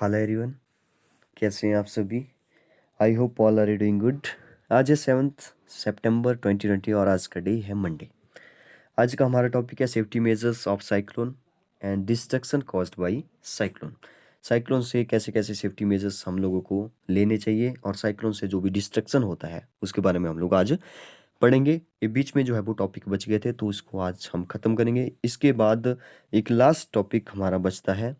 Hello everyone, कैसे हैं आप सभी। I hope all are doing good. आज है 7 सितंबर 2020 और आज का डे है मंडे। आज का हमारा टॉपिक है safety measures of cyclone and destruction caused by cyclone. Cyclone से कैसे कैसे सेफ्टी मेजर्स हम लोगों को लेने चाहिए और साइक्लोन से जो भी डिस्ट्रक्शन होता है उसके बारे में हम लोग आज पढ़ेंगे। ये बीच में जो है वो टॉपिक बच गए थे तो उसको आज हम ख़त्म करेंगे। इसके बाद एक लास्ट टॉपिक हमारा बचता है,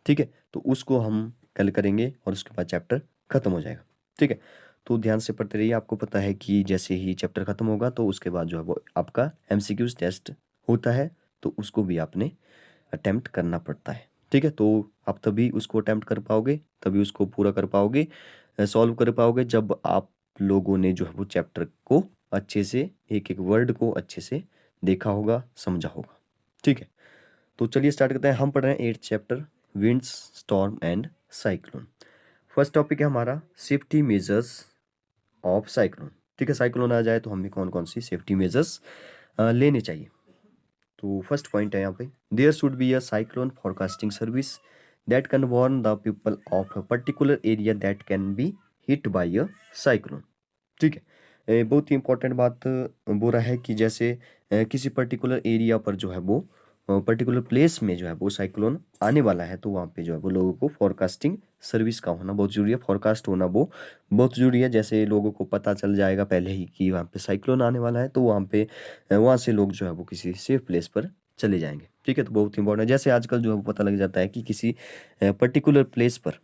ठीक है, तो उसको हम कल करेंगे और उसके बाद चैप्टर खत्म हो जाएगा। ठीक है, तो ध्यान से पढ़ते रहिए। आपको पता है कि जैसे ही चैप्टर खत्म होगा तो उसके बाद जो है वो आपका एमसीक्यूज टेस्ट होता है, तो उसको भी आपने अटेम्प्ट करना पड़ता है। ठीक है, तो आप तभी उसको अटेम्प्ट कर पाओगे, तभी उसको पूरा कर पाओगे, सॉल्व कर पाओगे जब आप लोगों ने जो है वो चैप्टर को अच्छे से, एक एक वर्ड को अच्छे से देखा होगा, समझा होगा। ठीक है, तो चलिए स्टार्ट करते हैं। हम पढ़ रहे हैं 8th chapter, winds, storm and cyclone. First topic है हमारा सेफ्टी मेजर्स ऑफ साइक्लोन। ठीक है, साइक्लोन आ जाए तो हमें कौन कौन सी सेफ्टी मेजर्स लेने चाहिए। तो फर्स्ट पॉइंट है यहाँ पे, there should be a cyclone forecasting service that can warn the people of a particular area that can be hit by a cyclone. ठीक है, बहुत ही इंपॉर्टेंट बात बोल रहा है कि जैसे किसी पर्टिकुलर एरिया पर जो है वो पर्टिकुलर प्लेस में जो है वो साइक्लोन आने वाला है, तो वहाँ पे जो है वो लोगों को फोरकास्टिंग सर्विस का होना बहुत ज़रूरी है। फोरकास्ट होना वो बहुत ज़रूरी है। जैसे लोगों को पता चल जाएगा पहले ही कि वहाँ पे साइक्लोन आने वाला है, तो वहाँ पे वहाँ से लोग जो है वो किसी सेफ प्लेस पर चले जाएंगे। ठीक है, तो बहुत इंपॉर्टेंट है। जैसे आजकल जो है वो पता लग जाता है कि किसी पर्टिकुलर प्लेस पर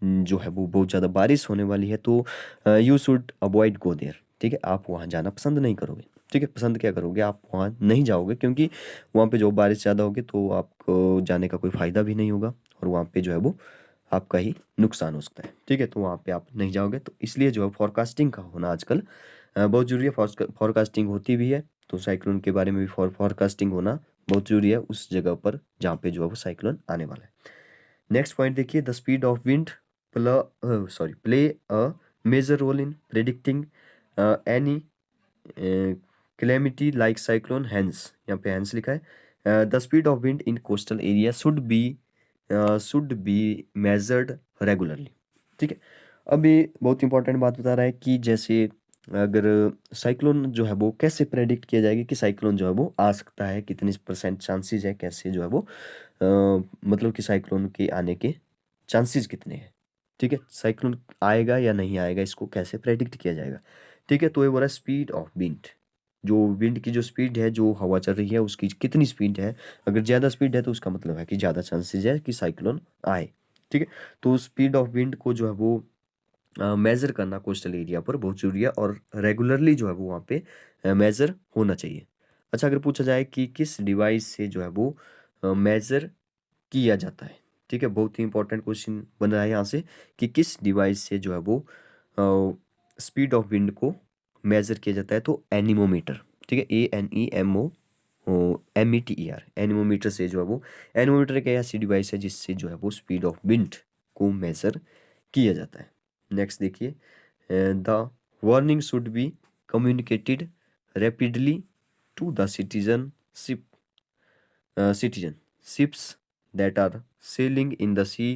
जो है वो बहुत ज़्यादा बारिश होने वाली है, तो you should avoid go there. ठीक है, आप वहाँ जाना पसंद नहीं करोगे। ठीक है, पसंद क्या करोगे, आप वहाँ नहीं जाओगे, क्योंकि वहाँ पे जो बारिश ज़्यादा होगी तो आपको जाने का कोई फ़ायदा भी नहीं होगा और वहाँ पे जो है वो आपका ही नुकसान हो सकता है। ठीक है, तो वहाँ पे आप नहीं जाओगे, तो इसलिए जो है फॉरकास्टिंग का होना आजकल बहुत ज़रूरी है। फॉरकास्टिंग होती भी है, तो साइक्लोन के बारे में भी फॉरकास्टिंग होना बहुत ज़रूरी है उस जगह पर जहाँ पे जो है वो साइक्लोन आने वाला है। नेक्स्ट पॉइंट देखिए, the speed of wind play a major role in predicting any calamity like cyclone. Hence, यहाँ पे हैंस लिखा है। The speed of wind in coastal area should be measured regularly. ठीक है, अभी बहुत इंपॉर्टेंट बात बता रहा है कि जैसे अगर साइक्लोन जो है वो कैसे प्रेडिक्ट किया जाएगी कि साइक्लोन जो है वो आ सकता है, कितनी परसेंट चांसेस है, कैसे जो है वो मतलब कि साइक्लोन के आने के चांसेस कितने हैं। ठीक है, साइक्लोन आएगा या नहीं आएगा, इसको कैसे प्रेडिक्ट किया जाएगा। ठीक है, तो ये बोला स्पीड ऑफ विंड, जो विंड की जो स्पीड है, जो हवा चल रही है उसकी कितनी स्पीड है। अगर ज़्यादा स्पीड है तो उसका मतलब है कि ज़्यादा चांसेस है कि साइक्लोन आए। ठीक है, तो स्पीड ऑफ विंड को जो है वो मेज़र करना कोस्टल एरिया पर बहुत ज़रूरी है और रेगुलरली जो है वो वहाँ पे मेज़र होना चाहिए। अच्छा, अगर पूछा जाए कि किस डिवाइस से जो है वो मेज़र किया जाता है। ठीक है, बहुत ही इंपॉर्टेंट क्वेश्चन बन रहा है यहाँ से कि किस डिवाइस से जो है वो स्पीड ऑफ विंड को मेज़र किया जाता है, तो एनीमोमीटर। ठीक है, ANEMOMETER, एनीमोमीटर से जो है वो, एनीमोमीटर एक ऐसी डिवाइस है जिससे जो है वो स्पीड ऑफ विंड को मेज़र किया जाता है। नेक्स्ट देखिए, the warning should be communicated rapidly to the citizen ships that are sailing in the sea,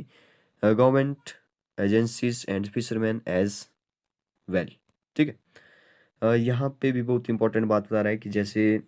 government agencies and fishermen as well। ठीक है, यहाँ पे भी बहुत इंपॉर्टेंट बात बता रहा है कि जैसे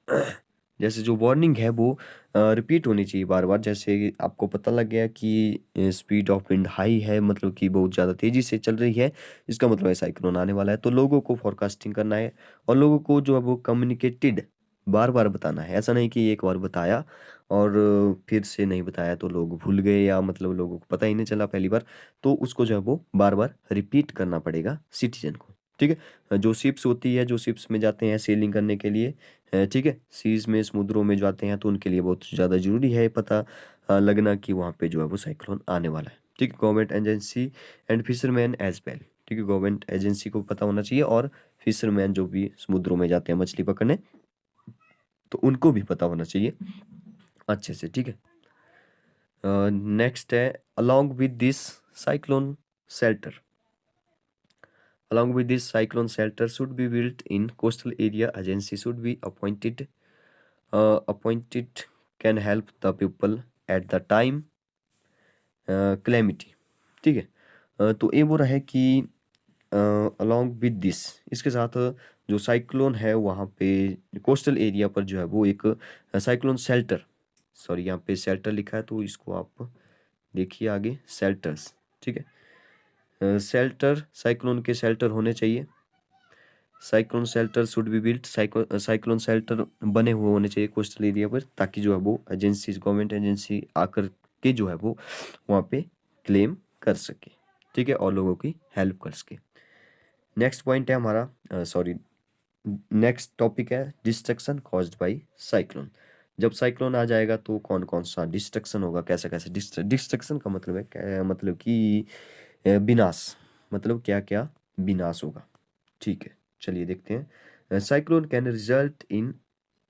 जैसे जो वार्निंग है वो रिपीट होनी चाहिए बार बार। जैसे आपको पता लग गया कि स्पीड ऑफ विंड हाई है, मतलब कि बहुत ज़्यादा तेज़ी से चल रही है, इसका मतलब है साइक्लोन आने वाला है, तो लोगों को फोरकास्टिंग करना है और लोगों को जो है वो कम्युनिकेटेड बार बार बताना है। ऐसा नहीं कि एक बार बताया और फिर से नहीं बताया तो लोग भूल गए या मतलब लोगों को पता ही नहीं चला पहली बार, तो उसको जो है वो बार बार रिपीट करना पड़ेगा सिटीजन को। ठीक है, जो शिप्स होती है, जो शिप्स में जाते हैं सेलिंग करने के लिए, ठीक है, सीज में, समुद्रों में जाते हैं, तो उनके लिए बहुत ज़्यादा ज़रूरी है पता लगना कि वहाँ पे जो है वो साइक्लोन आने वाला है। ठीक है, government agency and fisherman as well. ठीक है, गवर्नमेंट एजेंसी को पता होना चाहिए और फिशरमैन जो भी समुद्रों में जाते हैं मछली पकड़ने, तो उनको भी पता होना चाहिए अच्छे से। ठीक है, नेक्स्ट है, along with this cyclone shelter. Along with this, cyclone shelter should be built in coastal area. Agency should be appointed. Appointed can help the people at the time calamity, ठीक है। तो ये बोल रहा है कि अलॉन्ग विद दिस, इसके साथ जो साइक्लोन है वहाँ पे कोस्टल एरिया पर जो है वो एक साइक्लोन शेल्टर, सॉरी यहाँ पे शेल्टर लिखा है तो इसको आप देखिए आगे, शेल्टर्स, ठीक है। शेल्टर, साइक्लोन के शेल्टर होने चाहिए, cyclone shelter should be built, cyclone shelter बने हुए होने चाहिए कोस्टल एरिया पर, ताकि जो है वो एजेंसी, गवर्नमेंट एजेंसी आकर के जो है वो वहाँ पे क्लेम कर सके, ठीक है, और लोगों की हेल्प कर सके। नेक्स्ट पॉइंट है हमारा, सॉरी नेक्स्ट टॉपिक है डिस्ट्रक्शन कॉज्ड बाय साइक्लोन। जब साइक्लोन आ जाएगा तो कौन कौन सा डिस्ट्रक्शन होगा, कैसे कैसे डिस्ट्रक्शन का मतलब है मतलब कि विनाश, मतलब क्या क्या विनाश होगा, ठीक है। चलिए देखते हैं। Cyclone can result in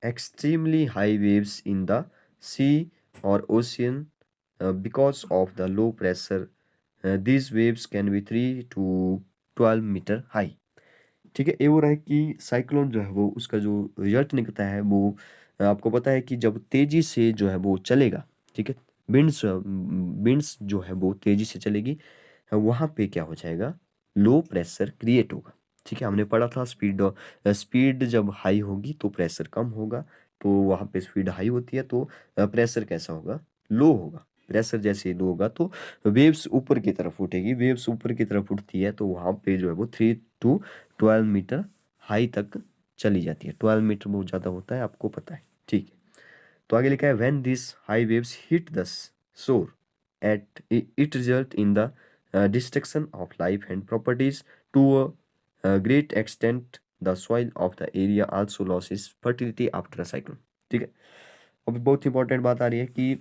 extremely high waves in the sea और ocean because of the low pressure, these waves can be 3 to 12 metre high, ठीक है। ये हो रहा है कि साइक्लोन जो है वो उसका जो रिजल्ट निकलता है वो आपको पता है कि जब तेजी से जो है वो चलेगा, ठीक है, विंड्स जो है वो तेजी से चलेगी, वहाँ पे क्या हो जाएगा, लो प्रेशर क्रिएट होगा, ठीक है। हमने पढ़ा था स्पीड, स्पीड जब हाई होगी तो प्रेशर कम होगा, तो वहाँ पे स्पीड हाई होती है तो प्रेशर कैसा होगा, लो होगा। प्रेशर जैसे लो होगा तो वेव्स ऊपर की तरफ उठेगी, वेव्स ऊपर की तरफ उठती है तो वहाँ पे जो है वो 3 to 12 मीटर हाई तक चली जाती है। 12 मीटर बहुत ज़्यादा होता है, आपको पता है, ठीक है। तो आगे लिखा है when this high waves hit the shore at it result in the destruction of life and properties to a great extent, the soil of the area also loses fertility after a cyclone, ठीक है। अभी बहुत important बात आ रही है कि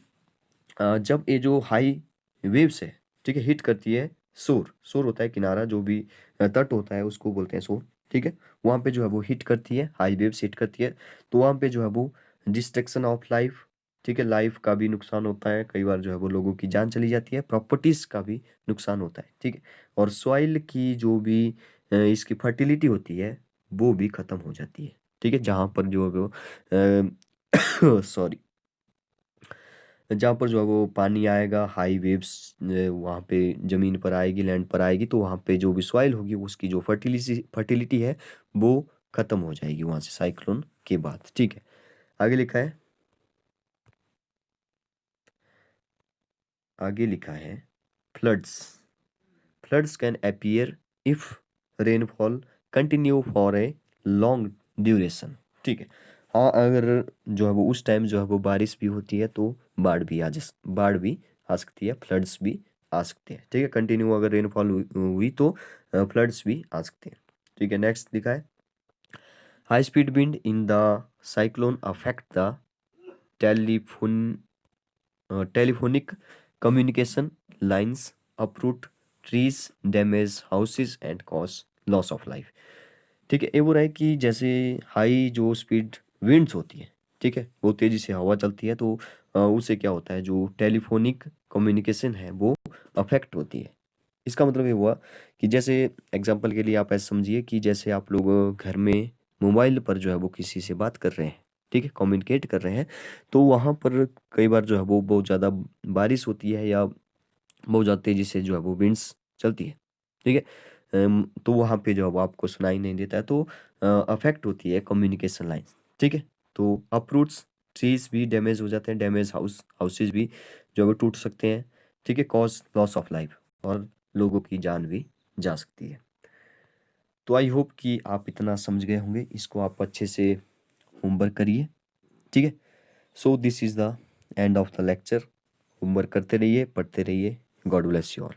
जब ये जो हाई वेव्स है, ठीक है, हिट करती है शोर, शोर होता है किनारा, जो भी तट होता है उसको बोलते हैं शोर, ठीक है। वहाँ पे जो है वो हिट करती है, हाई वेव्स हिट करती है, तो वहाँ पे जो है वो डिस्ट्रक्शन ऑफ लाइफ, ठीक है, लाइफ का भी नुकसान होता है, कई बार जो है वो लोगों की जान चली जाती है, प्रॉपर्टीज का भी नुकसान होता है, ठीक है। और सॉइल की जो भी इसकी फर्टिलिटी होती है वो भी खत्म हो जाती है, ठीक है। जहाँ पर जो है वो सॉरी जहाँ पर जो है वो पानी आएगा, हाई वेव्स वहाँ पे ज़मीन पर आएगी, लैंड पर आएगी, तो वहाँ पे जो भी सॉइल होगी उसकी जो फर्टिलिटी है वो ख़त्म हो जाएगी वहाँ से साइक्लोन के बाद, ठीक है। आगे लिखा है, आगे लिखा है floods, floods can appear if rainfall continue for a long duration, ठीक है। हाँ, अगर जो है वो उस टाइम जो है वो बारिश भी होती है तो बाढ़ भी आ सकती है, फ्लड्स भी आ सकते हैं, ठीक है। कंटिन्यू अगर रेनफॉल हुई तो फ्लड्स भी आ सकते हैं, ठीक है। नेक्स्ट लिखा है high speed wind in the cyclone affect the telephone telephonic communication lines, uproot trees, damage houses and cause loss of life, ठीक है। ये वो रहा है कि जैसे हाई जो स्पीड विंड्स होती है, ठीक है, वो तेज़ी से हवा चलती है तो उससे क्या होता है, जो टेलीफोनिक कम्युनिकेशन है वो अफेक्ट होती है। इसका मतलब ये हुआ कि जैसे एग्जांपल के लिए आप ऐसे समझिए कि जैसे आप लोग घर में मोबाइल पर जो है वो किसी से बात कर रहे हैं, ठीक है, कम्युनिकेट कर रहे हैं, तो वहाँ पर कई बार जो है वो बहुत ज़्यादा बारिश होती है या बहुत ज़्यादा तेज़ी से जो है वो विंड्स चलती है, ठीक है। तो वहाँ पे जो है वो आपको सुनाई नहीं देता है तो अफेक्ट होती है कम्युनिकेशन लाइन, ठीक है। तो अपरूट्स ट्रीज भी डैमेज हो जाते हैं, डैमेज हाउसेज भी जो है वो टूट सकते हैं, ठीक है, कॉज लॉस ऑफ लाइफ, और लोगों की जान भी जा सकती है। तो आई होप कि आप इतना समझ गए होंगे, इसको आप अच्छे से होमवर्क करिए, ठीक है। So this is the end of the lecture. Homework करते रहिए, पढ़ते रहिए। God bless you all.